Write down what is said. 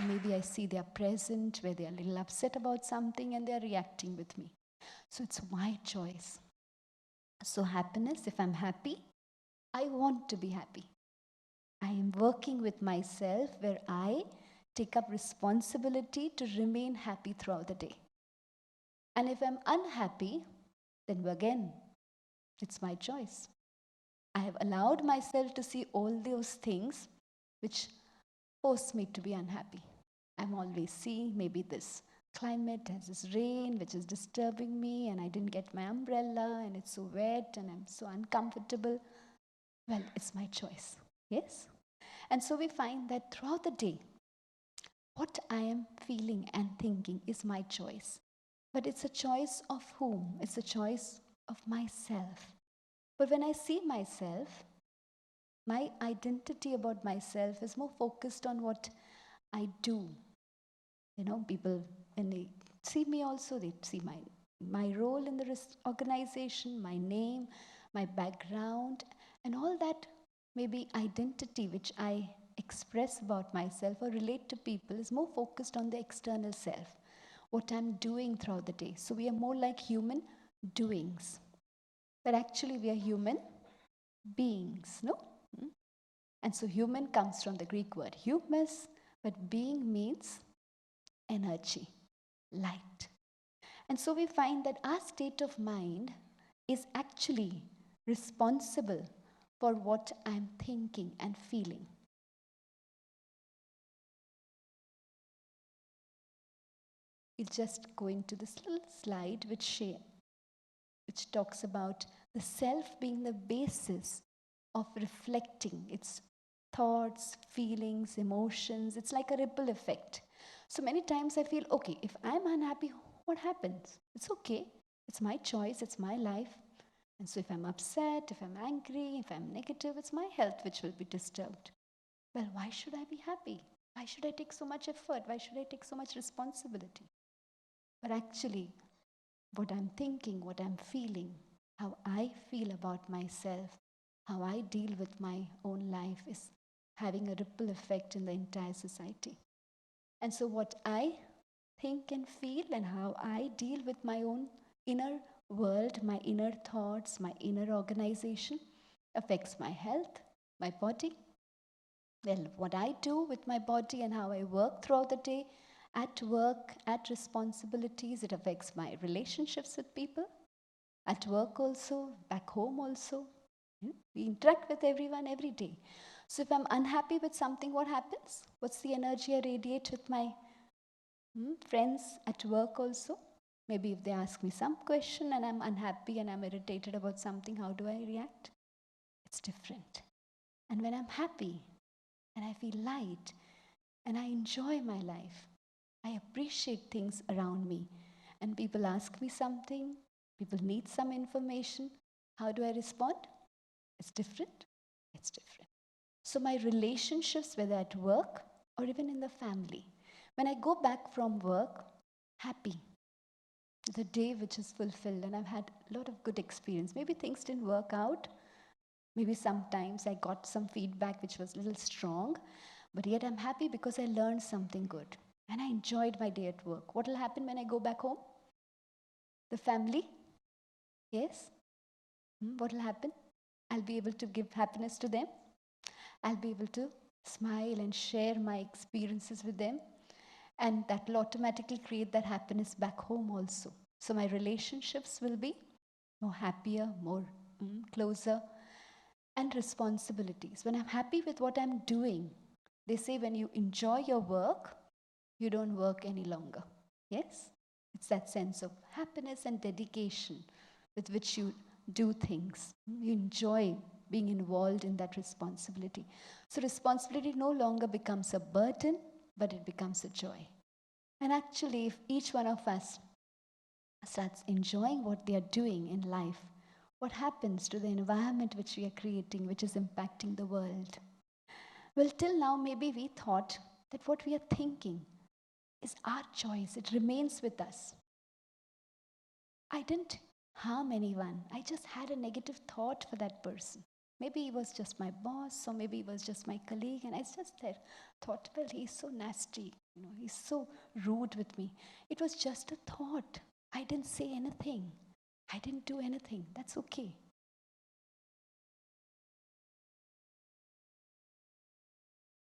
maybe I see they are present where they are a little upset about something and they are reacting with me. So it's my choice. So happiness, if I'm happy, I want to be happy. I am working with myself where I take up responsibility to remain happy throughout the day. And if I'm unhappy, then again, it's my choice. I have allowed myself to see all those things which force me to be unhappy. I'm always seeing maybe this climate has this rain which is disturbing me, and I didn't get my umbrella and it's so wet and I'm so uncomfortable. Well, it's my choice. Yes? And so we find that throughout the day, what I am feeling and thinking is my choice. But it's a choice of whom? It's a choice of myself. But when I see myself, my identity about myself is more focused on what I do. People, when they see me also, they see my role in the organization, my name, my background, and all that maybe identity which I express about myself or relate to people is more focused on the external self, what I'm doing throughout the day. So we are more like human doings. But actually we are human beings, no? And so human comes from the Greek word humus, but being means energy, light. And so we find that our state of mind is actually responsible for what I'm thinking and feeling. We'll just go into this little slide which talks about the self being the basis of reflecting its thoughts, feelings, emotions. It's like a ripple effect. So many times I feel, okay, if I'm unhappy, what happens? It's okay. It's my choice. It's my life. And so if I'm upset, if I'm angry, if I'm negative, it's my health which will be disturbed. Well, why should I be happy? Why should I take so much effort? Why should I take so much responsibility? But actually, what I'm thinking, what I'm feeling, how I feel about myself, how I deal with my own life is having a ripple effect in the entire society. And so what I think and feel and how I deal with my own inner world, my inner thoughts, my inner organization affects my health, my body. Well, what I do with my body and how I work throughout the day, at work, at responsibilities, it affects my relationships with people, at work also, back home also. We interact with everyone every day. So if I'm unhappy with something, what happens? What's the energy I radiate with my friends at work also? Maybe if they ask me some question and I'm unhappy and I'm irritated about something, how do I react? It's different. And when I'm happy and I feel light and I enjoy my life, I appreciate things around me, and people ask me something, people need some information, how do I respond? It's different. It's different. So my relationships, whether at work or even in the family, when I go back from work, happy, the day which is fulfilled, and I've had a lot of good experience. Maybe things didn't work out. Maybe sometimes I got some feedback which was a little strong, but yet I'm happy because I learned something good. And I enjoyed my day at work. What will happen when I go back home? The family? Yes? What will happen? I'll be able to give happiness to them. I'll be able to smile and share my experiences with them. And that will automatically create that happiness back home also. So my relationships will be more happier, more closer. And responsibilities. When I'm happy with what I'm doing, they say when you enjoy your work, you don't work any longer. Yes? It's that sense of happiness and dedication with which you do things. You enjoy being involved in that responsibility. So responsibility no longer becomes a burden, but it becomes a joy. And actually, if each one of us starts enjoying what they are doing in life, what happens to the environment which we are creating, which is impacting the world? Well, till now, maybe we thought that what we are thinking is our choice. It remains with us. I didn't harm anyone. I just had a negative thought for that person. Maybe he was just my boss, or maybe he was just my colleague, and I just thought, well, he's so nasty, he's so rude with me. It was just a thought. I didn't say anything. I didn't do anything. That's okay.